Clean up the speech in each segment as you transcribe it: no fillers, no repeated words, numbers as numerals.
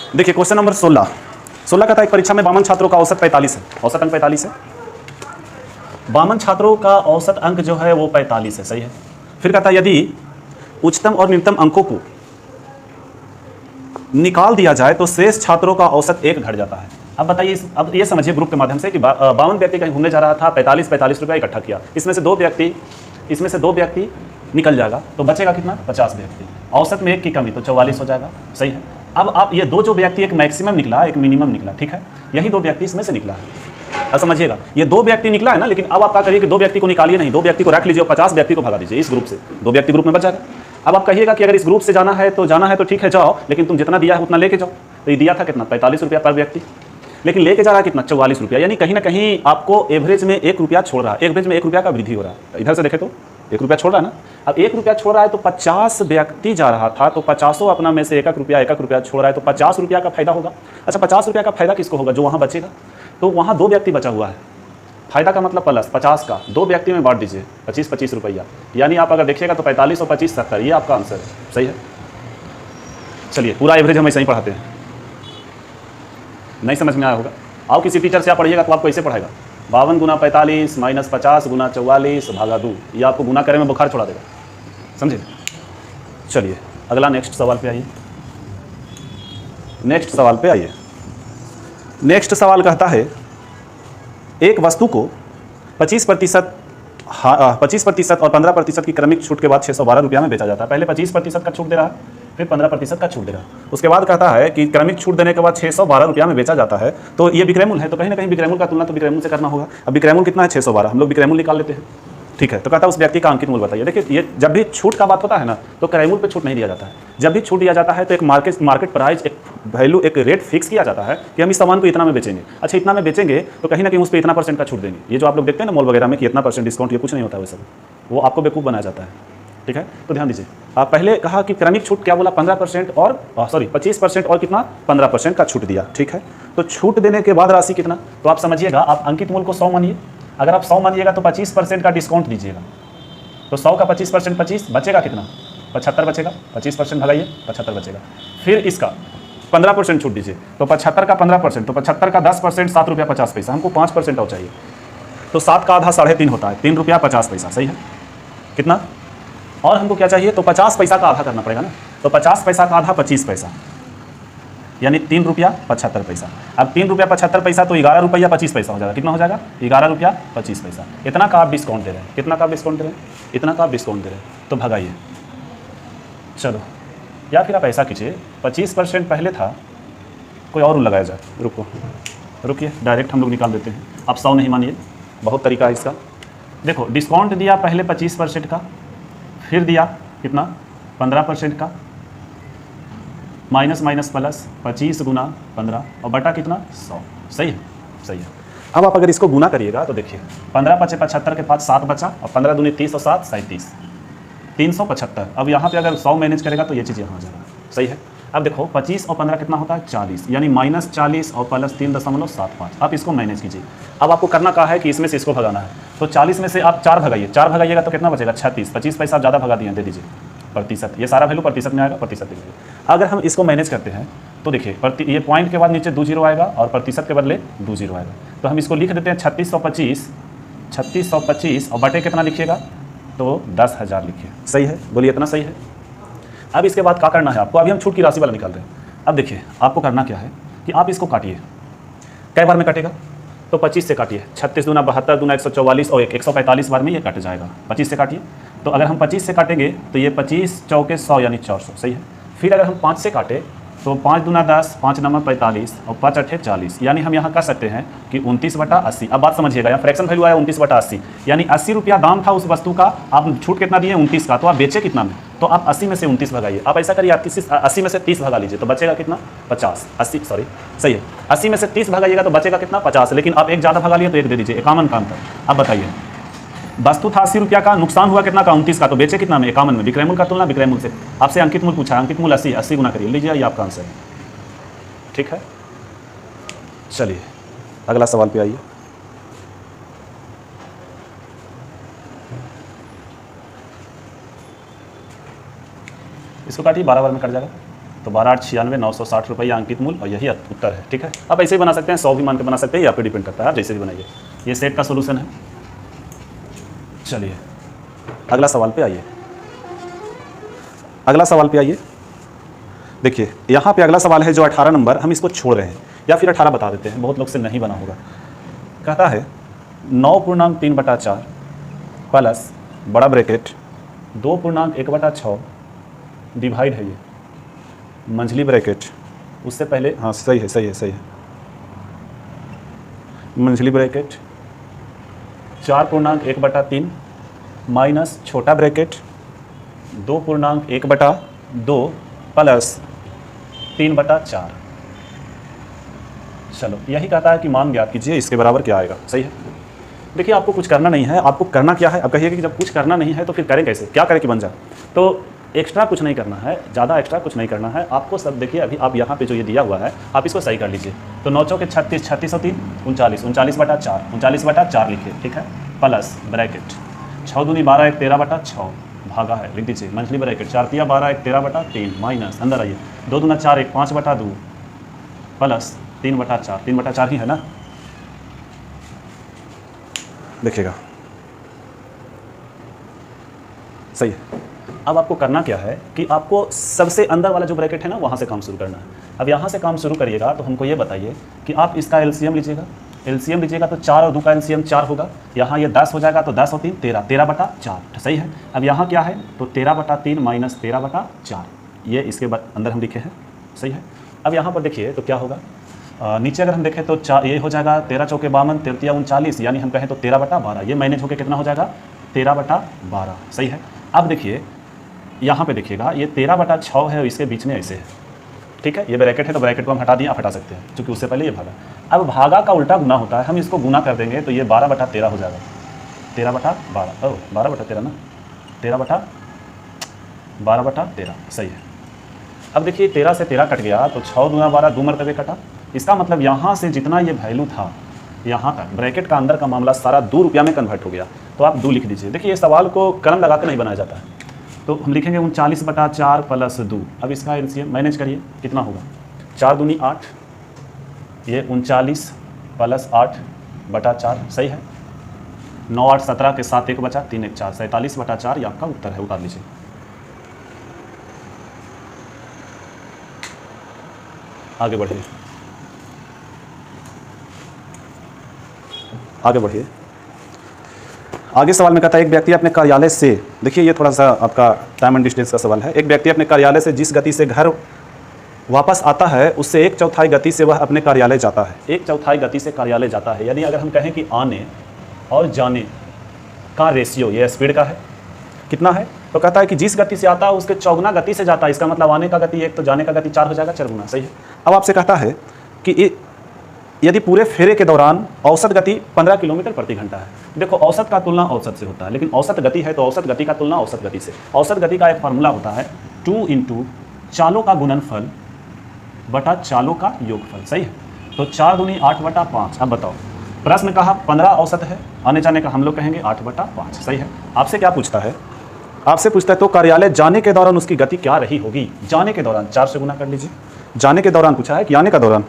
देखिए question number 16 का था एक परीक्षा में 52 छात्रों का औसत 45 है, औसत अंक 45 है। 52 छात्रों का औसत अंक जो है वो 45 है, सही है। फिर कहता है यदि उच्चतम और निम्नतम अंकों को निकाल दिया जाए तो शेष छात्रों का औसत 1 घट जाता है। अब बताइए, अब ये समझिए ग्रुप के माध्यम से कि 52 व्यक्ति कहीं घूमने जा रहा था, 45 रुपया इकट्ठा किया, इसमें से दो व्यक्ति निकल जाएगा तो बचेगा कितना, 50 व्यक्ति। औसत में 1 की कमी तो 44 हो जाएगा, सही है। अब आप ये दो जो व्यक्ति, एक मैक्सिमम निकला एक मिनिमम निकला, ठीक है, यही 2 व्यक्ति इसमें से निकला है। अब समझिएगा ये 2 व्यक्ति निकला है ना, लेकिन अब आप क्या करिए कि 2 व्यक्ति को निकालिए नहीं, 2 व्यक्ति को रख लीजिए और 50 व्यक्ति को भगा दीजिए इस ग्रुप से, 2 व्यक्ति ग्रुप में बच जाएगा। अब आप कहिएगा कि अगर इस ग्रुप से जाना है तो ठीक है जाओ, लेकिन तुम जितना दिया है उतना लेके जाओ। तो ये दिया था कितना, 45 रुपया पर व्यक्ति, लेकिन लेके जा रहा है कितना, 44 रुपया। यानी कहीं ना कहीं आपको एवरेज में 1 रुपया छोड़ रहा है, एवरेज में 1 रुपया का वृद्धि हो रहा है। इधर से देखे तो 1 रुपया छोड़ रहा है ना। अब 1 रुपया छोड़ रहा है तो 50 व्यक्ति जा रहा था तो 50 अपना में से 1 रुपया छोड़ रहा है तो 50 रुपया का फायदा होगा। अच्छा 50 रुपया का फायदा किसको होगा, जो वहाँ बचेगा। तो वहाँ 2 व्यक्ति बचा हुआ है, फायदा का मतलब प्लस 50 का 2 व्यक्ति में बांट दीजिए, 25 रुपया। यानी आप अगर देखिएगा तो 45 और 25 70, ये आपका आंसर है, सही है। चलिए पूरा एवरेज हम ऐसे ही पढ़ाते हैं, नहीं समझ में आया होगा। आओ किसी टीचर से आप पढ़िएगा तो आपको ऐसे पढ़ाएगा, 52 गुना 45 माइनस 50 गुना 44 भागा 2, ये आपको गुना करे में बुखार छोड़ा देगा, समझे। चलिए अगला नेक्स्ट सवाल पे आइए। नेक्स्ट सवाल कहता है एक वस्तु को 25% और 15% की क्रमिक छूट के बाद 612 रुपया में बेचा जाता है। पहले 25% का छूट दे रहा है, फिर 15% का छूट दे रहा है। उसके बाद कहता है कि क्रमिक छूट देने के बाद 612 रुपया में बेचा जाता है। तो ये विक्रय मूल्य है, तो कहीं ना कहीं विक्रय मूल्य का तुलना तो विक्रय मूल्य से करना होगा। अब विक्रय मूल्य कितना है, 612, हम लोग विक्रय मूल्य निकाल लेते हैं, ठीक है। तो कहता है उस व्यक्ति का अंकित मूल्य बताइए। देखिए ये जब भी छूट का बात होता है ना तो क्रय मूल्य पे छूट नहीं दिया जाता है। जब भी छूट दिया जाता है तो एक मार्केट प्राइस, एक वैल्यू, एक रेट फिक्स किया जाता है कि हम इस सामान को इतना में बेचेंगे। अच्छा इतना में बेचेंगे तो कहीं ना कहीं उस पर इतना % का छूट देंगे। ये जो आप लोग देखते हैं ना मॉल वगैरह में कि इतना % डिस्काउंट, ये कुछ नहीं होता है, वैसे वो आपको बेवकूफ़ बनाया जाता है, ठीक है। तो ध्यान दीजिए, आप पहले कहा कि क्रमिक छूट क्या बोला, 15% और 25% और कितना 15% का छूट दिया, ठीक है। तो छूट देने के बाद राशि कितना, तो आप समझिएगा, आप अंकित मूल्य को 100 मानिए। अगर आप 100 मानिएगा तो 25% का डिस्काउंट दीजिएगा, तो 100 का 25% 25 बचेगा कितना, 75 बचेगा। 25% भगाइए, 75 बचेगा। फिर इसका 15% छूट दीजिए, तो 75 का 15%, तो 75 का 10% 7 रुपया 50 पैसा, हमको 5% और चाहिए। तो 7 का आधा 3.5 होता है, 3 रुपया 50 पैसा, सही है। कितना और हमको क्या चाहिए, तो 50 पैसा का आधा करना पड़ेगा ना। तो 50 पैसा का आधा 25 पैसा, यानी 3 रुपया 75 पैसा। अब 3 रुपया 75 पैसा तो 11 रुपया 25 पैसा हो जाएगा। कितना हो जाएगा, 11 रुपया 25 पैसा। इतना का आप डिस्काउंट दे रहे हैं, कितना का आप डिस्काउंट दे रहे हैं, इतना का आप डिस्काउंट दे रहे हैं। तो भगाइए, चलो। या फिर आप ऐसा कीजिए, 25% पहले था, कोई और लगाया जाए। रुकिए डायरेक्ट हम लोग निकाल देते हैं। आप 100 नहीं मानिए, बहुत तरीका है इसका। देखो डिस्काउंट दिया पहले 25% का, फिर दिया कितना 15% का, माइनस प्लस 25 गुना 15 और बटा कितना 100, सही है, सही है। अब आप अगर इसको गुना करिएगा तो देखिए 15 × 75 के पास 7 बचा और 15 दूनी 30 और 7 37, 375। अब यहाँ पे अगर 100 मैनेज करेगा तो ये चीज़ यहाँ आ जाएगा, सही है। अब देखो 25 और 15 कितना होता है 40, यानी -40 और प्लस 3.75। आप इसको मैनेज कीजिए। अब आपको करना क्या है कि इसमें से इसको भगाना है। तो 40 में से आप 4 भगाइए, 4 भगाइएगा तो कितना बचेगा 36। 25 पैसा आप ज़्यादा भगा दिए, दे दीजिए प्रतिशत। ये सारा वैल्यू प्रतिशत में आएगा, प्रतिशत दीजिए। अगर हम इसको मैनेज करते हैं तो देखिए ये पॉइंट के बाद नीचे 2 0 आएगा और प्रतिशत के बदले 2 0 आएगा। तो हम इसको लिख देते हैं 3625 और बटे कितना लिखिएगा तो 10,000 लिखिए, सही है। बोलिए इतना सही है। अब इसके बाद क्या करना है आपको, अभी हम छूट की राशि वाला निकाल रहे हैं। अब देखिए आपको करना क्या है कि आप इसको काटिए। कई बार में कटेगा, तो 25 से काटिए। 36 दूना 72 दूना 144 और 145 बार में ये कट जाएगा। 25 से काटिए। तो अगर हम 25 से काटेंगे तो ये 25 चौके 100 यानी 400, सही है। फिर अगर हम 5 से काटें तो 5 दूना 10, 5 9 45 और 5 8 40, यानी हम यहाँ कर सकते हैं कि 29/80। अब बात समझिएगा, यहाँ फ्रैक्शन वैल्यू आया 29/80, यानी 80 रुपया दाम था उस वस्तु का। आप छूट कितना दिए 29 का, तो आप बेचे कितना में, तो आप 80 में से 29 भगाइए। आप ऐसा करिए, आप 80 में से 30 भगा लीजिए तो बचेगा कितना 50, 80 सॉरी सही है। 80 में से 30 भगाइएगा तो बचेगा कितना 50, लेकिन आप एक ज़्यादा भगा लिए तो एक दे दीजिए, 51 काम था। अब बताइए वस्तु था 80 रुपया का, नुकसान हुआ कितना का 29 का, तो बेचे कितना में 51 में। विक्रय मूल्य का तुलना विक्रय मूल्य से। आपसे अंकित मूल्य पूछा, अंकित मूल्य 80 गुना करिए, लीजिए ये आपका आंसर है, ठीक है। चलिए अगला सवाल पे आइए। इसको काटिए, 12 बार में कट जाएगा। तो 12,896 960 रुपये अंकित मूल्य और यही उत्तर है। ठीक है, आप ऐसे ही बना सकते हैं, 100 भी मान के बना सकते हैं, या पे डिपेंड करता है, आप जैसे भी बनाइए। ये सेट का सोल्यूशन है। चलिए अगला सवाल पे आइए। अगला सवाल पे आइए। देखिए यहाँ पे अगला सवाल है जो 18 नंबर, हम इसको छोड़ रहे हैं या फिर 18 बता देते हैं, बहुत लोग से नहीं बना होगा। कहता है 9.3/4 प्लस बड़ा ब्रैकेट 2.1/6 डिवाइड है, ये मंझली ब्रैकेट, उससे पहले हाँ सही है, सही है, सही है, मंझली ब्रैकेट 4.1/3 माइनस छोटा ब्रैकेट 2.1/2 प्लस 3/4। चलो यही कहता है कि मान ज्ञात कीजिए इसके बराबर क्या आएगा। सही है। देखिए आपको कुछ करना नहीं है, आपको करना क्या है, अब कहिए कि जब कुछ करना नहीं है तो फिर करें कैसे, क्या करें कि बन जाए। तो एक्स्ट्रा कुछ नहीं करना है, ज़्यादा एक्स्ट्रा कुछ नहीं करना है आपको। सब देखिए अभी आप यहाँ पे जो ये दिया हुआ है आप इसको सही कर लीजिए। तो 9 चौके 36, 36 और 3 39, 39/4, 39/4 लिखिए। ठीक है, प्लस ब्रैकेट 6 दूनी 12 1 13/6 भागा है, लिख दीजिए मंझली ब्रैकेट 4 तिया 12 1 13/3 माइनस अंदर आइए 2 दूना 4 1 5/2 प्लस 3/4, 3/4 ही है ना, देखिएगा सही है। अब आपको करना क्या है कि आपको सबसे अंदर वाला जो ब्रैकेट है ना वहाँ से काम शुरू करना है। अब यहाँ से काम शुरू करिएगा तो हमको ये बताइए कि आप इसका एलसीएम लीजिएगा। एलसीएम लीजिएगा तो 4 और 2 का एलसीएम 4 होगा, यहाँ ये 10 हो जाएगा तो 10 और 3 13, 13/4 सही है। अब यहाँ क्या है तो 13/3 माइनस 13/4, ये इसके अंदर हम लिखे हैं। सही है। अब यहाँ पर देखिए तो क्या होगा, नीचे अगर हम देखें तो ये हो जाएगा 13 चौके 52, 13 39, यानी हम कहें तो 13/12, ये मैनेज होकर कितना हो जाएगा 13/12। सही है। अब देखिए यहाँ पे देखिएगा ये 13/6 है, इसके बीच में ऐसे है। ठीक है, ये ब्रैकेट है तो ब्रैकेट को हम हटा दिए, आप हटा सकते हैं क्योंकि उससे पहले ये भागा। अब भागा का उल्टा गुना होता है, हम इसको गुना कर देंगे तो ये 12/13 हो जाएगा, 13/12, 12/13 ना, 12/13 सही है। अब देखिए 13 से 13 कट गया तो 6 दूना 12, 2 मरतबे कटा। इसका मतलब यहाँ से जितना ये वैल्यू था यहाँ तक ब्रैकेट का अंदर का मामला सारा 2 रुपया में कन्वर्ट हो गया, तो आप 2 लिख दीजिए। देखिए ये सवाल को कलम लगा के नहीं बनाया जाता है, तो हम लिखेंगे 39/4 प्लस 2। अब इसका एलसीएम मैनेज करिए कितना होगा, 4 दूनी 8, ये 39 प्लस 8/4 सही है। 9 8 17 के साथ 1 बचा, 3 1 4, 47/4 ये आपका उत्तर है, उतार लीजिए। आगे बढ़िए, आगे बढ़िए। आगे सवाल में कहता है एक व्यक्ति अपने कार्यालय से, देखिए ये थोड़ा सा आपका टाइम एंड डिस्टेंस का सवाल है। एक व्यक्ति अपने कार्यालय से जिस गति से घर वापस आता है उससे 1/4 गति से वह अपने कार्यालय जाता है। 1/4 गति से कार्यालय जाता है, यानी अगर हम कहें कि आने और जाने का रेशियो ये स्पीड का है, कितना है, तो कहता है कि जिस गति से आता है उसके 4 गति से जाता है। इसका मतलब आने का गति 1 तो जाने का गति 4 हो जाएगा, 4 गुना। सही है। अब आपसे कहता है कि यदि पूरे फेरे के दौरान औसत गति 15 किलोमीटर प्रति घंटा है। देखो औसत का तुलना औसत से होता है, लेकिन औसत गति है तो औसत गति का तुलना औसत गति से। औसत गति का एक फार्मूला होता है 2 × चालों का गुणनफल बटा चालों का योगफल। सही है। तो 4 दूनी 8/5। अब बताओ, प्रश्न कहा 15 औसत है, आने जाने का हम लोग कहेंगे 8/5। सही है। आपसे क्या पूछता है, आपसे पूछता है तो कार्यालय जाने के दौरान उसकी गति क्या रही होगी। जाने के दौरान 4 से गुना कर लीजिए। जाने के दौरान पूछा है कि आने का दौरान,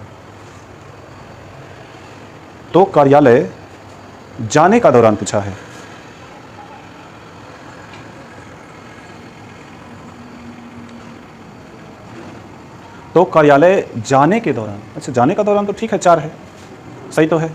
तो कार्यालय जाने का दौरान पूछा है। तो कार्यालय जाने के दौरान, अच्छा जाने का दौरान तो ठीक है 4 है, सही तो है।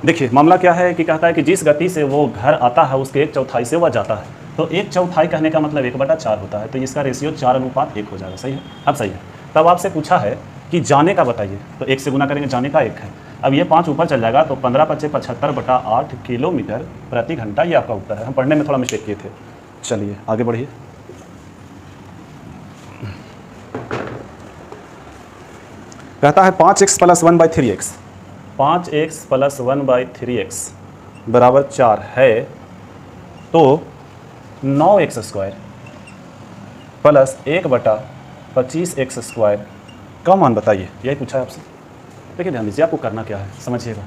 देखिए मामला क्या है कि कहता है कि जिस गति से वो घर आता है उसके 1/4 से वह जाता है, तो 1/4 कहने का मतलब 1/4 होता है, तो इसका रेशियो 4:1 हो जाएगा। सही है। अब सही है। तब आपसे पूछा है कि जाने का बताइए, तो 1 से गुना करेंगे, जाने का 1 है। अब ये 5 ऊपर चल जाएगा तो 15×5 = 75/8 किलोमीटर प्रति घंटा, ये आपका उत्तर है। हम पढ़ने में थोड़ा मिस्टेक किए थे। चलिए आगे बढ़िए। कहता है 5x + 1/3x, 5x + 1/3x बराबर 4 है, तो 9x² प्लस 1/25x² का मान बताइए। यही पूछा है आपसे। देखिए ध्यान दीजिए, आपको करना क्या है समझिएगा।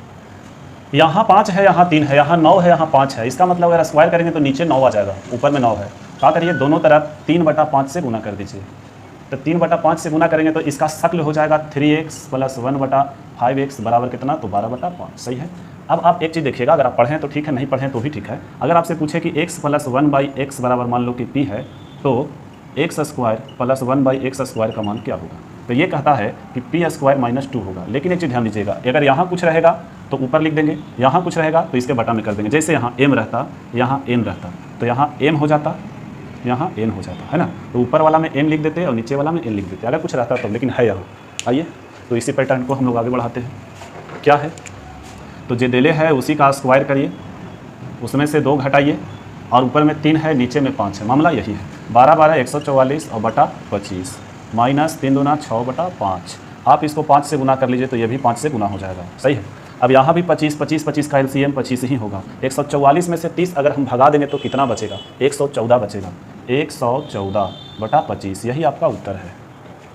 यहाँ 5 है, यहाँ 3 है, यहाँ 9 है, यहाँ 5 है। इसका मतलब अगर स्क्वायर करेंगे तो नीचे 9 आ जाएगा, ऊपर में 9 है। क्या करिए, दोनों तरफ 3/5 से गुना कर दीजिए। तो 3/5 से गुना करेंगे तो इसका शक्ल हो जाएगा 3x + 1/5x बराबर कितना, तो 12/5। सही है। अब आप एक चीज़ देखिएगा, अगर आप पढ़ें तो ठीक है, नहीं पढ़ें तो भी ठीक है। अगर आपसे पूछे कि x + 1/x बराबर मान लो कि p है, तो x² + 1/x² का मान क्या होगा? तो ये कहता है कि p² - 2 होगा। लेकिन एक चीज़ ध्यान दीजिएगा, अगर यहाँ कुछ रहेगा तो ऊपर लिख देंगे, यहाँ कुछ रहेगा तो इसके बटा में कर देंगे। जैसे यहाँ m रहता, यहाँ n रहता, तो यहाँ m हो जाता, यहाँ n हो जाता है ना। तो ऊपर वाला में m लिख देते और नीचे वाला में n लिख देते अगर कुछ रहता तो, लेकिन है यहाँ। आइए तो इसी पैटर्न को हम लोग आगे बढ़ाते हैं। क्या है, तो जो डेले है उसी का स्क्वायर करिए, उसमें से 2 घटाइए और ऊपर में 3 है, नीचे में 5 है। मामला यही है। 12 144 और बटा 25 माइनस 3 दूना 6/5। आप इसको 5 से गुना कर लीजिए तो ये भी 5 से गुना हो जाएगा। सही है। अब यहाँ भी 25 का एलसीएम 25 ही होगा। 144 में से 30 अगर हम भगा देंगे तो कितना बचेगा, 114 बचेगा। 114/25 यही आपका उत्तर है।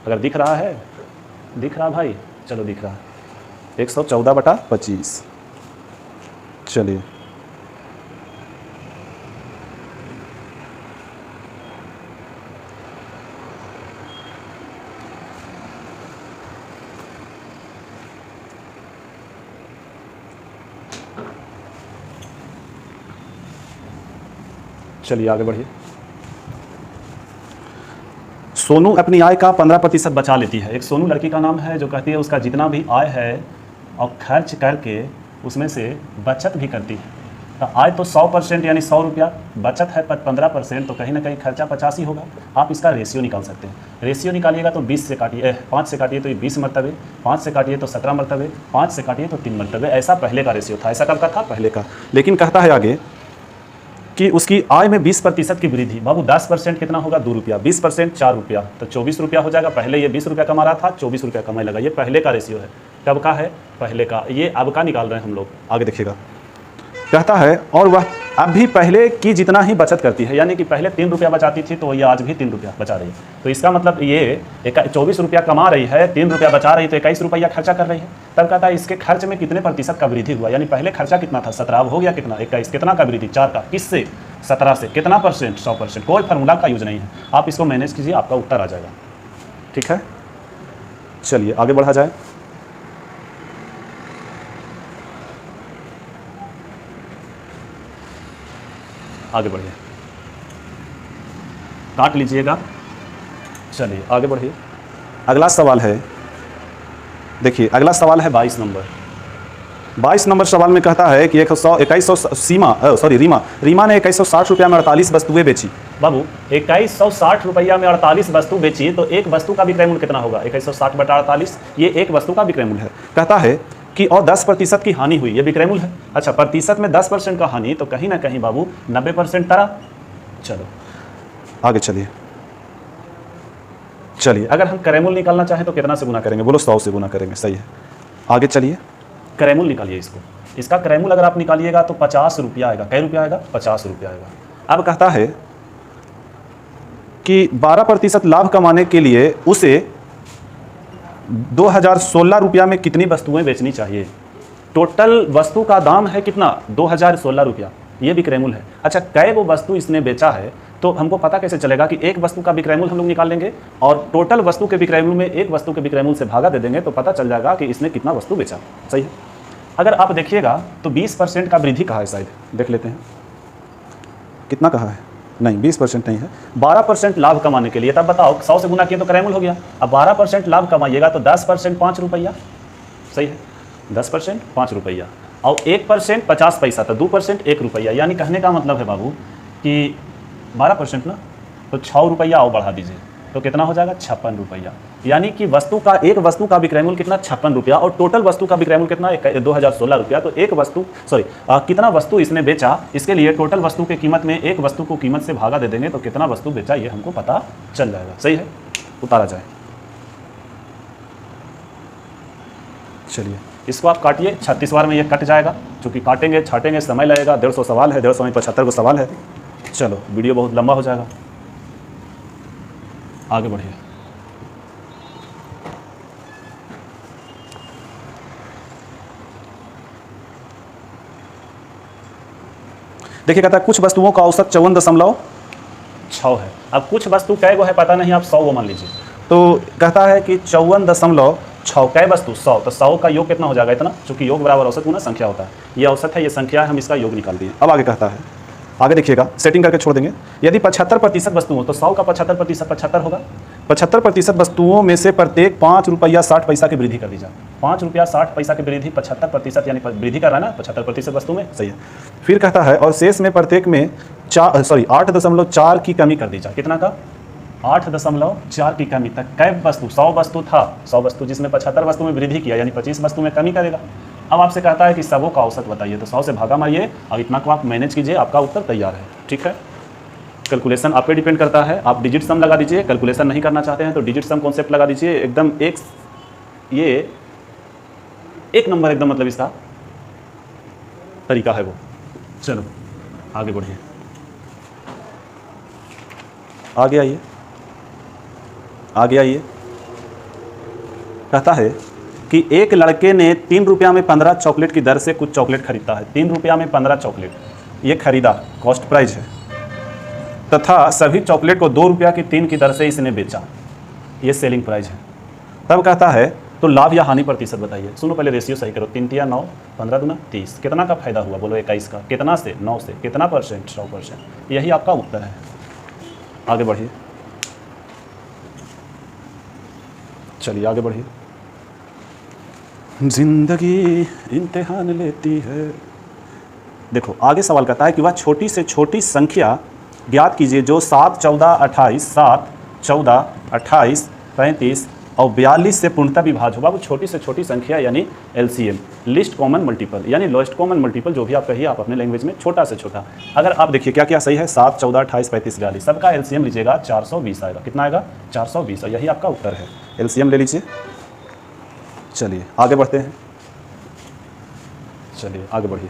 अगर दिख रहा है, दिख रहा भाई, चलो दिख रहा है, 114/25। चलिए चलिए आगे बढ़िए। सोनू अपनी आय का 15% बचा लेती है। एक सोनू लड़की का नाम है जो कहती है उसका जितना भी आय है और खर्च करके उसमें से बचत भी करती है। तो आय तो 100% यानी 100 रुपया, बचत है 15%, तो कहीं ना कहीं खर्चा 50 ही होगा। आप इसका रेशियो निकाल सकते हैं। रेशियो निकालिएगा तो 20 से काटिए, 5 से काटिए तो ये 20 मरतबे, 5 से काटिए तो 17 मरतबे, 5 से काटिए तो 3 मरतबे। ऐसा पहले का रेशियो था। ऐसा कब का था, पहले का। लेकिन कहता है आगे कि उसकी आय में 20% की वृद्धि। बाबू 10% कितना होगा, 2 रुपया, 20% 4 रुपया, तो 24 रुपया हो जाएगा। पहले ये 20 रुपया कमा रहा था, 24 रुपया कमाने लगा। ये पहले का रेशियो है। कब का है, पहले का। ये अब का निकाल रहे हैं हम लोग। आगे देखिएगा, कहता है और वह अब भी पहले की जितना ही बचत करती है, यानी कि पहले 3 रुपया बचाती थी तो ये आज भी 3 रुपया बचा रही है। तो इसका मतलब ये 24 रुपया कमा रही है, 3 रुपया बचा रही, तो 21 रुपया खर्चा कर रही है। तब कहता है इसके खर्च में कितने प्रतिशत का वृद्धि हुआ, यानी पहले खर्चा कितना था 17, अब हो गया कितना 21। कितना का वृद्धि, 4 का। किससे, 17 से। कितना परसेंट, 100%। कोई फार्मूला का यूज नहीं है। आप इसको मैनेज कीजिए, आपका उत्तर आ जाएगा। ठीक है, चलिए आगे बढ़ा जाए। आगे बढ़िए, काट लीजिएगा। चलिए आगे बढ़िए। अगला सवाल है, देखिए अगला सवाल है 22 नंबर। 22 नंबर सवाल में कहता है कि रीमा ने 2160 रुपया में 48 वस्तुएं बेची। बाबू 2160 रुपया में 48 वस्तु बेची, तो एक वस्तु का विक्रय मूल्य कितना होगा, 2160/48। ये एक वस्तु का विक्रय मूल्य है। कहता है कि और 10% की हानि हुई, ये विक्रय मूल्य है। अच्छा, प्रतिशत में 10% का हानि, तो कहीं ना कहीं बाबू 90% तरह। चलो आगे चलिए। चलिए अगर हम क्रय मूल्य निकालना चाहें तो कितना से गुना करेंगे, बोलो 100 से गुना करेंगे। सही है। आगे चलिए, क्रय मूल्य निकालिए इसको। इसका क्रय मूल्य अगर आप निकालिएगा तो 50 रुपया आएगा। कै रुपया आएगा, 50 रुपया आएगा। अब कहता है कि 12% लाभ कमाने के लिए उसे 2016 रुपया में कितनी वस्तुएं बेचनी चाहिए। टोटल वस्तु का दाम है कितना, 2016 रुपया। ये विक्रय मूल्य है। अच्छा, कै वो वस्तु इसने बेचा है, तो हमको पता कैसे चलेगा कि एक वस्तु का विक्रय मूल्य हम लोग निकाल लेंगे और टोटल वस्तु के विक्रय मूल्य में एक वस्तु के विक्रय मूल्य से भागा दे देंगे, तो पता चल जाएगा कि इसने कितना वस्तु बेचा। सही है। अगर आप देखिएगा तो 20% का वृद्धि कहा है, शायद देख लेते हैं कितना कहा है। नहीं, 20% नहीं है, 12% लाभ कमाने के लिए। तब बताओ 100 से गुना किए तो क्रय मूल्य हो गया। अब 12% लाभ कमाइएगा तो 10% 5 रुपया। सही है, 10% 5 रुपया और 1% 50 पैसा, तो 2% 1 रुपया। यानी कहने का मतलब है बाबू कि 12% ना, तो 6 रुपया और बढ़ा दीजिए तो कितना हो जाएगा, 56 रुपया। यानी कि वस्तु का, एक वस्तु का विक्रय मूल्य कितना, 56 रुपया, और टोटल वस्तु का विक्रय मूल्य कितना, 2016 रुपया। तो एक वस्तु कितना वस्तु इसने बेचा, इसके लिए टोटल वस्तु की कीमत में एक वस्तु को कीमत से भागा दे देंगे तो कितना वस्तु बेचा ये हमको पता चल जाएगा। सही है, उतारा जाए। चलिए इसको आप काटिए, 36 बार में ये कट जाएगा। चूँकि काटेंगे छाटेंगे समय लगेगा, 150 सवाल है, 150 में 75 को सवाल है। चलो वीडियो बहुत लंबा हो जाएगा, आगे बढ़िए। देखिए कहता है कुछ वस्तुओं का औसत 54.6 है। अब कुछ वस्तु कै गो है पता नहीं, आप 100 गो मान लीजिए। तो कहता है कि 54.6 कै वस्तु 100, तो 100 का योग कितना हो जाएगा इतना, चूंकि योग बराबर औसत गुना संख्या होता है। ये औसत है, ये संख्या है, हम इसका योग निकाल दिए। अब आगे कहता है, आगे देखिएगा, सेटिंग करके छोड़ देंगे। यदि 75% वस्तु हो तो 100 का 75% 75 होगा। 75% वस्तुओं में से प्रत्येक 5 रुपया 60 पैसा की वृद्धि कर दी जाए। 5 रुपया 60 पैसा की वृद्धि 75% यानी वृद्धि कर रहा है ना 75% वस्तु में, सही है। फिर कहता है और शेष में प्रत्येक में 8.4 की कमी कर दी जाए। कितना का? 8.4 की कमी तक। कै वस्तु? 100 वस्तु था, 100 वस्तु जिसमें 75 वस्तु में वृद्धि किया यानी 25 वस्तु में कमी करेगा। अब आपसे कहता है कि सबों का औसत बताइए, तो 100 से भागा मारिए और इतना को आप मैनेज कीजिए, आपका उत्तर तैयार है। ठीक है, कैलकुलेशन आप पे डिपेंड करता है, आप डिजिट सम लगा दीजिए। कैलकुलेशन नहीं करना चाहते हैं तो डिजिट सम कॉन्सेप्ट लगा दीजिए, एकदम एक नंबर एकदम, मतलब इसका तरीका है वो। चलो आगे बढ़िए, आगे आइए, आगे आइए। कहता है कि एक लड़के ने 3 रुपया में 15 चॉकलेट की दर से कुछ चॉकलेट खरीदता है। 3 रुपया में 15 चॉकलेट ये खरीदा, कॉस्ट प्राइस है, तथा सभी चॉकलेट को 2 रुपया की 3 की दर से इसने बेचा, ये सेलिंग प्राइस है। तब कहता है तो लाभ या हानि प्रतिशत बताइए। सुनो पहले रेशियो सही करो, 3 या 9, 15 दूना 30, कितना का फायदा हुआ? बोलो 21 का। कितना से? 9 से। कितना परसेंट? 100%। यही आपका उत्तर है। आगे बढ़िए, चलिए आगे बढ़िए। जिंदगी इम्तिहान लेती है। देखो आगे सवाल कहता है कि वह छोटी से छोटी संख्या ज्ञात कीजिए जो 7, 14, 28, 7, 14, 28, 35 और 42 से पूर्णतः विभाज्य हो। बाबू छोटी से छोटी संख्या यानी LCM, लिस्ट कॉमन मल्टीपल, यानी लोएस्ट कॉमन मल्टीपल, जो भी आप कहिए आप अपने लैंग्वेज में, छोटा से छोटा। अगर आप देखिए क्या क्या सही है, 7, 14, 28, 35, 42, सबका LCM लीजिएगा 420 आएगा। कितना आएगा? 420, और यही आपका उत्तर है। LCM ले लीजिए। चलिए आगे बढ़ते हैं, चलिए आगे बढ़िए।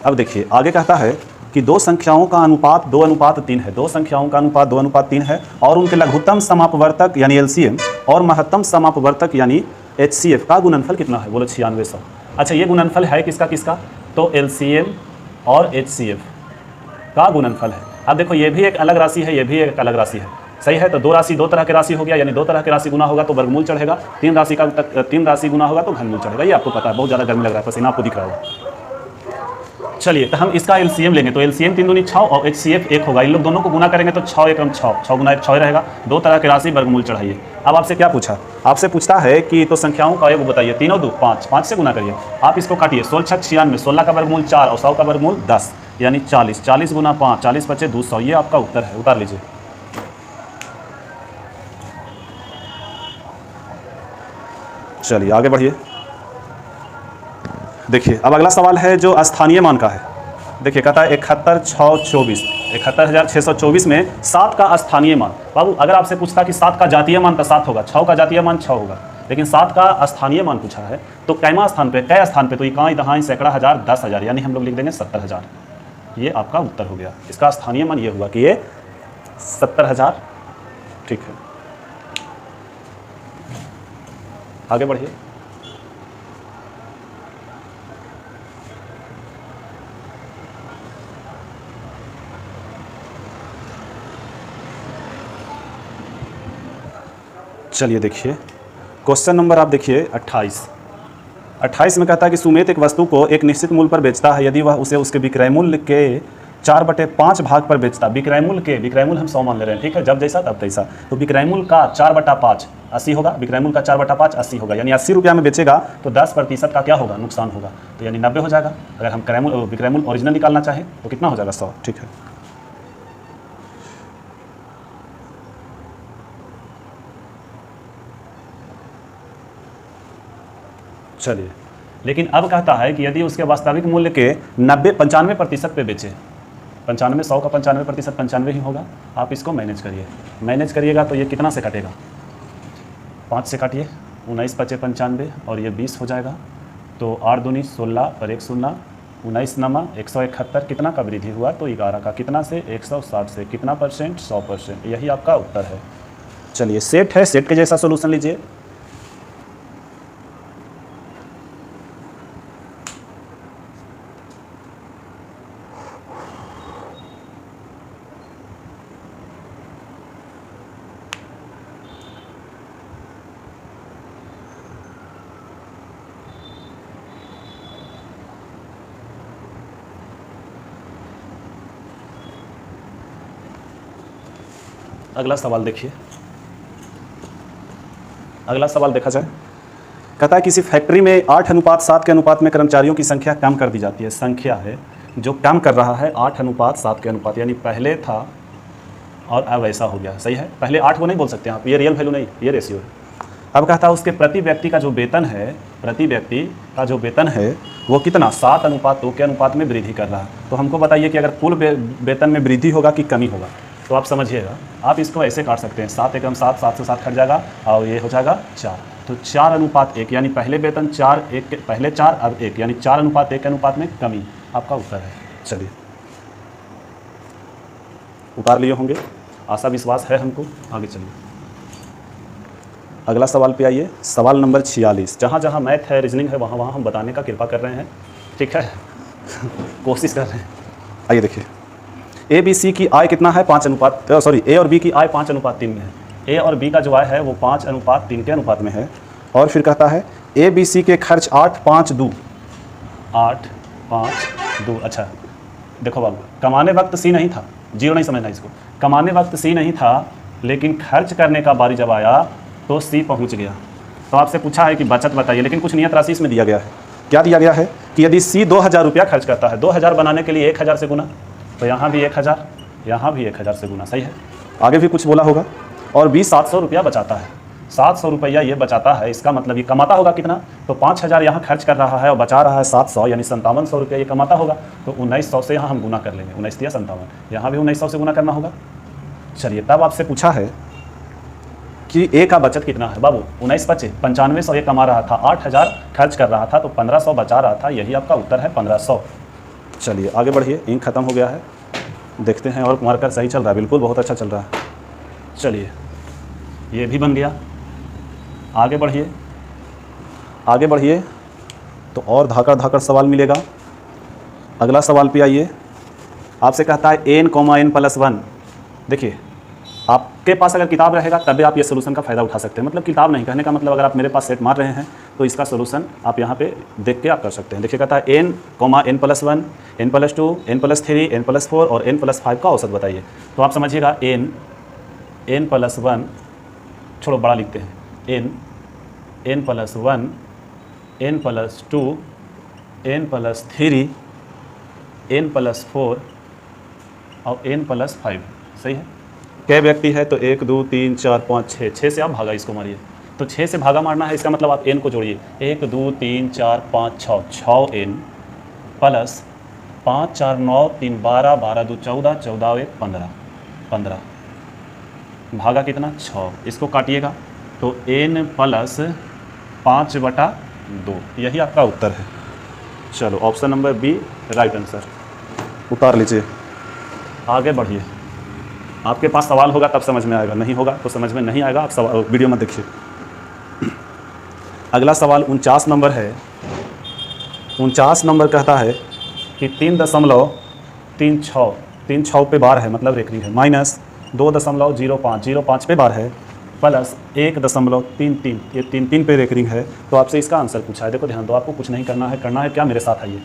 अब देखिए आगे कहता है कि दो संख्याओं का अनुपात 2:3 है। दो संख्याओं का अनुपात 2:3 है और उनके लघुत्तम समापवर्तक यानी LCM और महत्तम समापवर्तक यानी HCF का गुणनफल कितना है? बोलो 9600। अच्छा, ये गुणनफल है किसका किसका? तो LCM और HCF का गुणनफल है। अब देखो ये भी एक अलग राशि है, ये भी एक अलग राशि है, सही है। तो दो राशि दो तरह के राशि हो गया, यानी दो तरह के राशि गुना होगा तो वर्गमूल चढ़ेगा, तीन राशि गुना होगा तो घनमूल चढ़ेगा। ये आपको पता है, बहुत ज़्यादा गर्मी लग रहा है, पसीना आपको दिख रहा होगा। चलिए तो हम इसका LCM लेंगे, तो LCM 3 दूनी 6 और HCF 1 होगा। इन लोग दोनों को गुना करेंगे तो 6 एकम 6, 6 गुना 1 6 रहेगा। दो तरह की राशि वर्गमूल चढ़ाइए। अब आपसे क्या पूछा? आपसे पूछता है कि तो संख्याओं का योग बताइए। 3 और 2 5, 5 से गुना करिए। आप इसको काटिए, 16 6 96, 16 का वर्गमूल 4 और 100 का वर्गमूल 10 यानी 40, 40 गुना 5, 40 बचे 200। ये आपका उत्तर है, उतार लीजिए। चलिए आगे बढ़िए। देखिए अब अगला सवाल है जो स्थानीय मान का है। देखिए कहता है 71,624, 71,624 में 7 का स्थानीय मान। बाबू अगर आपसे पूछता कि 7 का जातीय मान तो 7 होगा, 6 का जातीय मान 6 होगा, लेकिन 7 का स्थानीय मान पूछा है तो कैमा स्थान पे, कै स्थान पे? तो इकाई, दहाई, सैकड़ा, हजार, 10,000, यानी हम लोग लिख देंगे 70,000। ये आपका उत्तर हो गया। इसका स्थानीय मान ये हुआ कि ये 70,000। ठीक है, आगे बढ़िए। चलिए देखिए क्वेश्चन नंबर आप देखिए 28 में कहता है कि सुमेत एक वस्तु को एक निश्चित मूल्य पर बेचता है यदि वह उसे उसके विक्रय मूल्य के 4/5 भाग पर बेचता। विक्रय मूल्य हम 100 मान ले रहे हैं, ठीक है, जब जैसा तब तैसा। तो विक्रय मूल्य का 4/5 80 होगा। विक्रय मूल्य का 4/5 80 होगा, यानी 80 रुपया में बेचेगा तो 10% का क्या होगा? नुकसान होगा, तो यानी 90 हो जाएगा। अगर हम विक्रय मूल्य ओरिजिनल निकालना चाहें तो कितना हो जाएगा? 100। ठीक है, चलिए। लेकिन अब कहता है कि यदि उसके वास्तविक मूल्य के 95% पे बेचे, 95, 100 का 95% 95 ही होगा। आप इसको मैनेज करिए, मैनेज करिएगा तो ये कितना से कटेगा? 5 से काटिए, 19 5 95 और ये 20 हो जाएगा। तो 8 दूनी 16 और 1 0, 19 नमा 171। कितना का वृद्धि हुआ? तो 11 का। कितना से? 160 से। कितना परसेंट? 100%। यही आपका उत्तर है। चलिए सेट है, सेट के जैसा सोल्यूशन लीजिए। अगला सवाल देखिए, अगला सवाल देखा जाए। कहता है किसी फैक्ट्री में 8:7 के अनुपात में कर्मचारियों की संख्या कम कर दी जाती है। संख्या है जो कम कर रहा है 8:7 के अनुपात, यानी पहले था और अब ऐसा हो गया। सही है, पहले 8 को नहीं बोल सकते आप, ये रियल वैल्यू नहीं, ये रेशियो है। अब कहता है उसके प्रति व्यक्ति का जो वेतन है, प्रति व्यक्ति का जो वेतन है वो कितना 7:2 के अनुपात में वृद्धि कर रहा है। तो हमको बताइए कि अगर कुल वेतन में वृद्धि होगा कि कमी होगा। तो आप समझिएगा, आप इसको ऐसे काट सकते हैं, 7 एकम 7, 7 से 7 कट जाएगा और ये हो जाएगा 4। तो 4:1, यानी पहले वेतन 4:1, पहले 4 अब 1, यानी 4:1 के अनुपात में कमी आपका उत्तर है। चलिए उतार लिए होंगे, आशा विश्वास है हमको। आगे चलिए, अगला सवाल पे आइए। सवाल नंबर 46। जहाँ जहाँ मैथ है, रीजनिंग है, वहाँ वहाँ हम बताने का कृपा कर रहे हैं, ठीक है कोशिश कर रहे हैं। आइए देखिए, ए बी सी की आय कितना है 5 ए और बी की आय 5:3 में है। ए और बी का जो आय है वो 5:3 के अनुपात में है। और फिर कहता है ए बी सी के खर्च 8-5-2। अच्छा देखो बाबू, कमाने वक्त सी नहीं था, जीरो नहीं समझना इसको। कमाने वक्त सी नहीं था, लेकिन खर्च करने का बारी जब आया तो सी पहुंच गया। तो आपसे पूछा है कि बचत बताइए, लेकिन कुछ नियत राशि इसमें दिया गया है। क्या दिया गया है कि यदि सी 2000 रुपया खर्च करता है, 2000 बनाने के लिए 1000 से गुना, तो यहाँ भी 1000, यहाँ भी 1000 से गुना। सही है, आगे भी कुछ बोला होगा। और बी 700 रुपया बचाता है, 700 रुपया ये बचाता है, इसका मतलब ये कमाता होगा कितना, तो 5000 यहाँ खर्च कर रहा है और बचा रहा है 700, यानी 5700 रुपया ये कमाता होगा। तो 1900 से यहाँ हम गुना कर लेंगे, 19 या 57, यहाँ भी 1900 से गुना करना होगा। चलिए, तब आपसे पूछा है कि ए का बचत कितना है। बाबू 19-25 9500 ये कमा रहा था, 8000 खर्च कर रहा था, तो 1500 बचा रहा था, यही आपका उत्तर है 1500। चलिए आगे बढ़िए, इंक खत्म हो गया है, देखते हैं। और मार्कर सही चल रहा है, बिल्कुल बहुत अच्छा चल रहा है। चलिए ये भी बन गया, आगे बढ़िए, आगे बढ़िए तो और धाकड़ धाकड़ सवाल मिलेगा। अगला सवाल पे आइए। आपसे कहता है n,n+1। देखिए, आपके पास अगर किताब रहेगा तभी आप ये सोल्यूशन का फ़ायदा उठा सकते हैं। मतलब किताब नहीं, कहने का मतलब अगर आप मेरे पास सेट मार रहे हैं तो इसका सोल्यूशन आप यहाँ पे देख के आप कर सकते हैं। देखिए कहता है n,n+1, n+2, n+3, n+4 और n+5 का औसत बताइए। तो आप समझिएगा n+1, छोड़ो बड़ा लिखते हैं, n+1, n+2, n+3, n+4 और n+5। सही है, कै व्यक्ति है तो 1 2 3 4 5 6, 6 से आप भागा इसको मारिए। तो 6 से भागा मारना है, इसका मतलब आप n को जोड़िए, 1 2 3 4 5 6, 6n प्लस 5 4 9 3 12, 12 2 14, 14 1 15, 15 भागा कितना 6, इसको काटिएगा तो n प्लस 5/2, यही आपका उत्तर है। चलो option number B right answer, उतार लीजिए, आगे बढ़िए। आपके पास सवाल होगा तब समझ में आएगा, नहीं होगा तो समझ में नहीं आएगा। आप सवाल वीडियो में देखिए। अगला सवाल 49 नंबर है। 49 नंबर कहता है कि 3.36 पे बार है, मतलब रेकरिंग है, माइनस 2.05 पे बार है, प्लस 1.33, ये 3 पे रेकरिंग है। तो आपसे इसका आंसर पूछा है। देखो ध्यान दो, आपको कुछ नहीं करना है क्या, मेरे साथ आइए।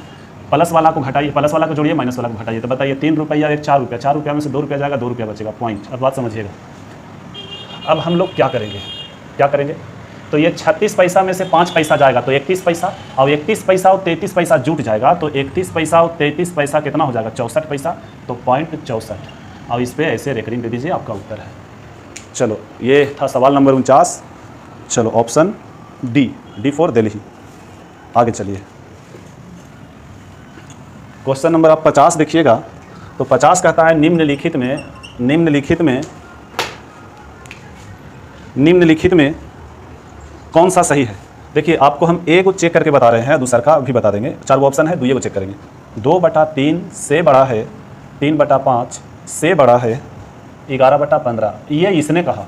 प्लस वाला को घटाइए, प्लस वाला को जोड़िए, माइनस वाला को घटाइए। तो बताइए 3 रुपया 1 4 रुपया, 4 रुपया में से 2 रुपया जाएगा, 2 रुपया बचेगा, पॉइंट। अब बात समझिएगा। अब हम लोग क्या करेंगे, तो ये 36 पैसा में से 5 पैसा जाएगा तो 31 पैसा, और 31 पैसा और 33 पैसा जुट जाएगा तो 31 पैसा और 33 पैसा कितना हो जाएगा 64 पैसा, तो 0.64। और इस पर ऐसे रेकरिंग दे दीजिए, आपका उत्तर है। चलो ये था सवाल नंबर 49। चलो ऑप्शन डी फॉर दिल्ली। आगे चलिए, क्वेश्चन नंबर आप 50 देखिएगा। तो 50 कहता है निम्नलिखित में कौन सा सही है। देखिए आपको हम ए को चेक करके बता रहे हैं, दूसरा का भी बता देंगे। 4 ऑप्शन है, दुइये को चेक करेंगे। 2/3 से बड़ा है, 3/5 से बड़ा है, 11/15। ये इसने कहा,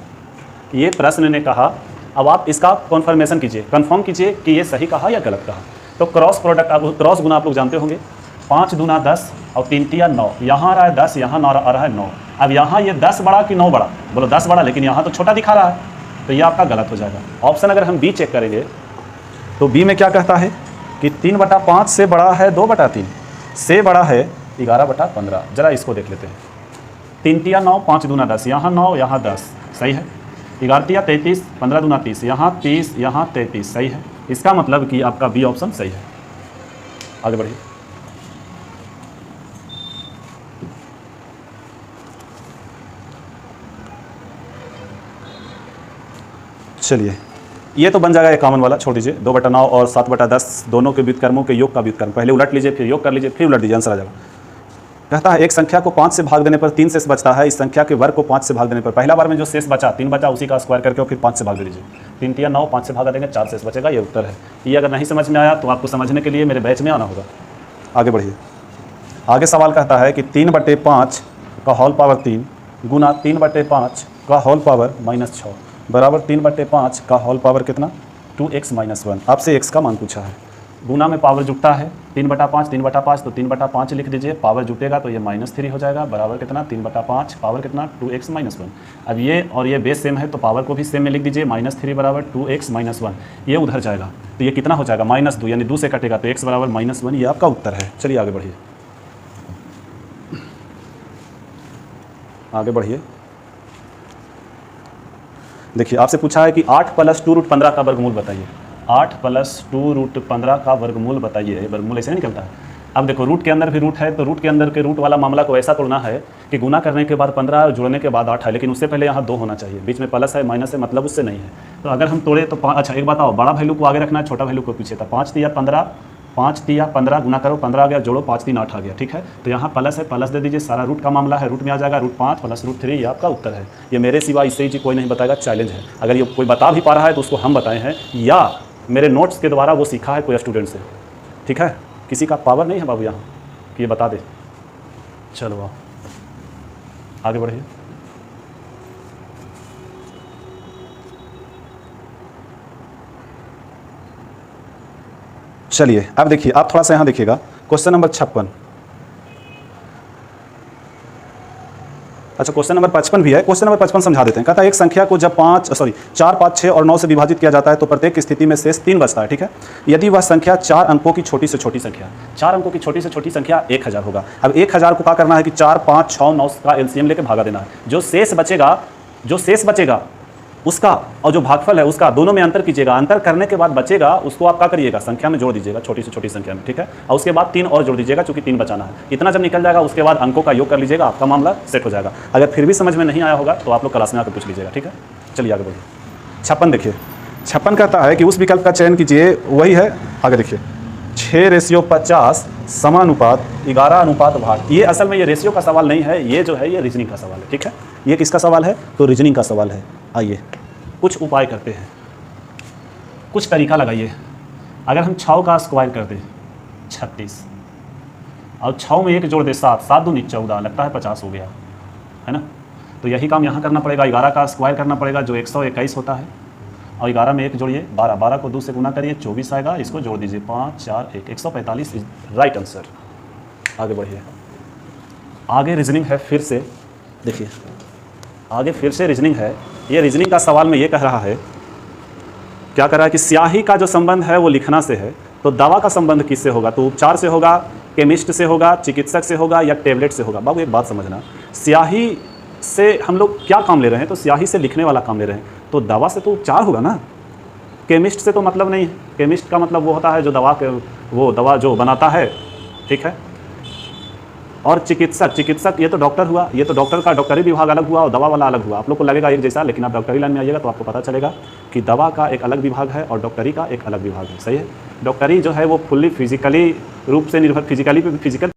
ये प्रश्न ने कहा। अब आप इसका कन्फर्मेशन कीजिए, कंफर्म कीजिए कि ये सही कहा या गलत कहा। तो क्रॉस प्रोडक्ट, अब क्रॉस गुना आप लोग जानते होंगे, 5 दूना 10 और 3 तिया 9। यहाँ आ रहा है 10, यहाँ आ रहा है 9। अब यहाँ ये 10 बड़ा कि 9 बड़ा, बोलो 10 बड़ा, लेकिन यहाँ तो छोटा दिखा रहा है, तो ये आपका गलत हो जाएगा। ऑप्शन अगर हम बी चेक करेंगे तो बी में क्या कहता है कि 3/5 से बड़ा है 2/3, से बड़ा है 11/15। जरा इसको देख लेते हैं। 3 तिया 9, 5 दूना 10, यहाँ 9 यहाँ 10, सही है। 11 तिया 33, 15 दूना 30, यहाँ 30 यहाँ 33, सही है। इसका मतलब कि आपका बी ऑप्शन सही है। आगे बढ़िए। चलिए, ये तो बन जाएगा एक कॉमन वाला, छोड़ दीजिए। 2/9 और 7/10 दोनों के व्युत्क्रमों के योग का व्युत्क्रम, पहले उलट लीजिए फिर योग कर लीजिए फिर उलट दीजिए, आंसर आ जाएगा। कहता है एक संख्या को 5 से भाग देने पर 3 शेष बचता है, इस संख्या के वर्ग को 5 से भाग देने पर पहला बार में जो शेष बचा 3 बचा, उसी का स्क्वायर करके और फिर 5 से भाग दे दीजिए। 3 तिया 9, 5 से भागा देंगे 4 शेष बचेगा, ये उत्तर है। ये अगर नहीं समझ में आया तो आपको समझने के लिए मेरे बैच में आना होगा। आगे बढ़िए। आगे सवाल कहता है कि 3/5 का होल पावर 3 गुना 3/5 का होल पावर -6 बराबर 3/5 का होल पावर कितना, 2x - 1। आपसे x का मान पूछा है। गुना में पावर जुटता है 3/5 3/5, तो 3/5 लिख दीजिए, पावर जुटेगा तो ये -3 हो जाएगा, बराबर कितना 3/5 पावर कितना 2x - 1। अब ये और ये बेस सेम है तो पावर को भी सेम में लिख दीजिए, -3 बराबर 2x - 1। ये उधर जाएगा तो ये कितना हो जाएगा -2, यानी 2 से कटेगा तो x बराबर -1, ये आपका उत्तर है। चलिए आगे बढ़िए। आगे बढ़िए। देखिए आपसे पूछा है कि 8 + 2√15 का वर्गमूल बताइए। 8 + 2√15 का वर्गमूल बताइए। वर्गमूल ऐसे नहीं निकलता है। अब देखो रूट के अंदर भी रूट है, तो रूट के अंदर के रूट वाला मामला को ऐसा तोड़ना है कि गुना करने के बाद 15 और जुड़ने के बाद 8 है, लेकिन उससे पहले यहाँ 2 होना चाहिए, बीच में प्लस है माइनस है, मतलब उससे नहीं है। तो अगर हम तोड़े तो अच्छा एक बताओ, बड़ा वैल्यू को आगे रखना है, छोटा वैल्यू को पीछे था। 5 तिया 15, 5 तिया 15 गुना करो, 15 आ गया, जोड़ो 5 3 8 आ गया, ठीक है। तो यहाँ प्लस है, प्लस दे दीजिए, सारा रूट का मामला है, रूट में आ जाएगा √5 + √3, ये आपका उत्तर है। ये मेरे सिवा इससे ही कोई नहीं बताएगा, चैलेंज है। अगर ये कोई बता भी पा रहा है तो उसको हम बताए हैं या मेरे नोट्स के द्वारा वो सीखा है कोई स्टूडेंट से, ठीक है। किसी का पावर नहीं है बाबू यहाँ कि ये बता दे। चलो आप आगे बढ़िए। चलिए अब देखिए, आप थोड़ा सा यहाँ देखिएगा, क्वेश्चन नंबर 56। अच्छा क्वेश्चन नंबर 55 भी है, क्वेश्चन नंबर 55 समझा देते हैं। कहता है एक संख्या को जब 4, 5, 6 और 9 से विभाजित किया जाता है तो प्रत्येक स्थिति में शेष 3 बचता है, ठीक है। यदि वह संख्या 4 अंकों की छोटी से छोटी संख्या, 4 अंकों की छोटी से छोटी संख्या 1000 होगा। अब 1000 को क्या करना है कि 4, 5, 6, 9 का एलसीएम लेके भागा देना है। जो शेष बचेगा उसका और जो भागफल है उसका दोनों में अंतर कीजिएगा। अंतर करने के बाद बचेगा उसको आप क्या करिएगा, संख्या में जोड़ दीजिएगा, छोटी से छोटी संख्या में, ठीक है। और उसके बाद 3 और जोड़ दीजिएगा, चूंकि 3 बचाना है। इतना जब निकल जाएगा उसके बाद अंकों का योग कर लीजिएगा, आपका मामला सेट हो जाएगा। अगर फिर भी समझ में नहीं आया होगा तो आप लोग क्लास में आकर पूछ लीजिएगा, ठीक है। चलिए आगे बढ़िए। 56 देखिए, 56 कहता है कि उस विकल्प का चयन कीजिए, वही है। आगे देखिए 6:50 समानुपात 11:8। ये असल में ये रेशियो का सवाल नहीं है, ये जो है ये रीजनिंग का सवाल है, ठीक है। ये किसका सवाल है, तो रीजनिंग का सवाल है। आइए कुछ उपाय करते हैं, कुछ तरीका लगाइए। अगर हम 6 का स्क्वायर कर दें 36 और 6 में 1 जोड़ दे 7, 7 दूनी 14, लगता है 50 हो गया, है ना। तो यही काम यहाँ करना पड़ेगा, 11 का स्क्वायर करना पड़ेगा जो 121 होता है, और 11 में 1 जोड़िए 12, 12 को 2 से गुना करिए 24 आएगा, इसको जोड़ दीजिए 5, 4, 1, 145 इज राइट आंसर। आगे बढ़िए। आगे रीजनिंग है, फिर से देखिए आगे फिर से रीजनिंग है। ये रीजनिंग का सवाल में ये कह रहा है, क्या कह रहा है कि स्याही का जो संबंध है वो लिखना से है, तो दवा का संबंध किससे होगा, तो उपचार से होगा, केमिस्ट से होगा, चिकित्सक से होगा या टेबलेट से होगा। बाबू एक बात समझना, स्याही से हम लोग क्या काम ले रहे हैं, तो स्याही से लिखने वाला काम ले रहे हैं, तो दवा से तो उपचार होगा ना। केमिस्ट से तो मतलब नहीं है, केमिस्ट का मतलब वो होता है जो दवा जो बनाता है, ठीक है। और चिकित्सक ये तो डॉक्टर हुआ, ये तो डॉक्टर का डॉक्टरी विभाग अलग हुआ और दवा वाला अलग हुआ। आप लोग को लगेगा एक जैसा, लेकिन आप डॉक्टरी लाइन में आइएगा तो आपको पता चलेगा कि दवा का एक अलग विभाग है और डॉक्टरी का एक अलग विभाग है, सही है। डॉक्टरी जो है वो फुल्ली फिजिकली रूप से निर्भर,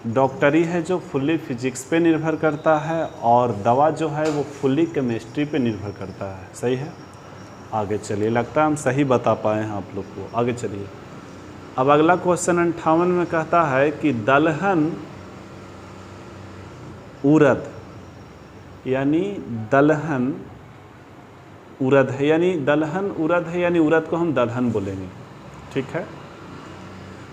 डॉक्टरी है जो फुल्ली फिजिक्स पे निर्भर करता है, और दवा जो है वो फुल्ली केमिस्ट्री पे निर्भर करता है, सही है। आगे चलिए, लगता है हम सही बता पाए हैं आप लोग को। आगे चलिए, अब अगला क्वेश्चन 58 में कहता है कि दलहन उड़द, यानी दलहन उड़द है, यानी दलहन उड़द है, यानी उड़द को हम दलहन बोलेंगे, ठीक है।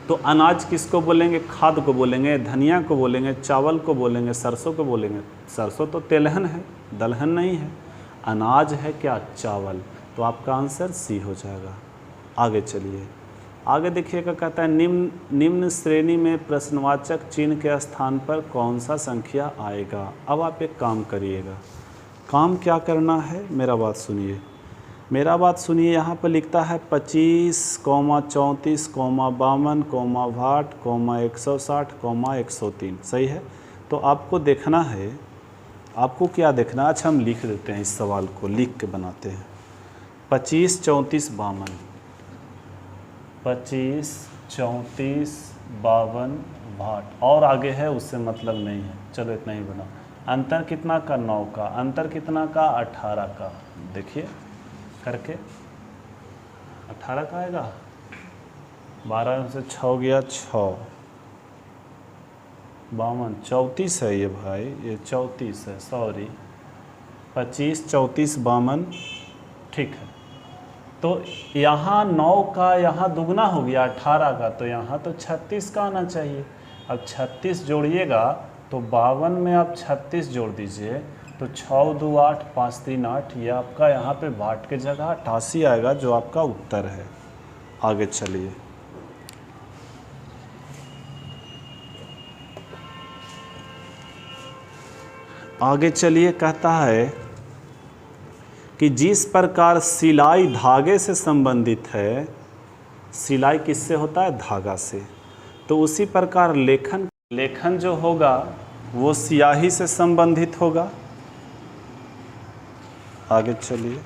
तो अनाज किसको बोलेंगे, खाद को बोलेंगे, धनिया को बोलेंगे, चावल को बोलेंगे, सरसों को बोलेंगे। सरसों तो तेलहन है, दलहन नहीं है। अनाज है क्या, चावल, तो आपका आंसर सी हो जाएगा। आगे चलिए, आगे देखिएगा, कहता है निम्न श्रेणी में प्रश्नवाचक चिन्ह के स्थान पर कौन सा संख्या आएगा। अब आप एक काम करिएगा, काम क्या करना है, मेरा बात सुनिए, मेरा बात सुनिए। यहाँ पर लिखता है 25, 34, 52, 62, 160, 103, सही है। तो आपको देखना है, आपको क्या देखना है, अच्छा हम लिख देते हैं, इस सवाल को लिख के बनाते हैं। 25, 34, 52, 25, 34, 52, 62 और आगे है उससे मतलब नहीं है, चलो इतना ही बना। अंतर कितना का, 9 का, अंतर कितना का, 18 का। देखिए करके 18 का आएगा, 12 से 6 गया 6, 52, 34 है ये भाई, ये 34 है, सॉरी 25, 34, 52, ठीक है। तो यहाँ 9 का यहाँ दुगना हो गया 18 का, तो यहाँ तो 36 का आना चाहिए। अब 36 जोड़िएगा तो 52 में आप 36 जोड़ दीजिए तो 6 2 8, 5 3 8, ये आपका यहाँ पे 62 के जगह 88 आएगा, जो आपका उत्तर है। आगे चलिए, आगे चलिए, कहता है कि जिस प्रकार सिलाई धागे से संबंधित है, सिलाई किससे होता है, धागा से, तो उसी प्रकार लेखन जो होगा वो स्याही से संबंधित होगा। आगे चलिए,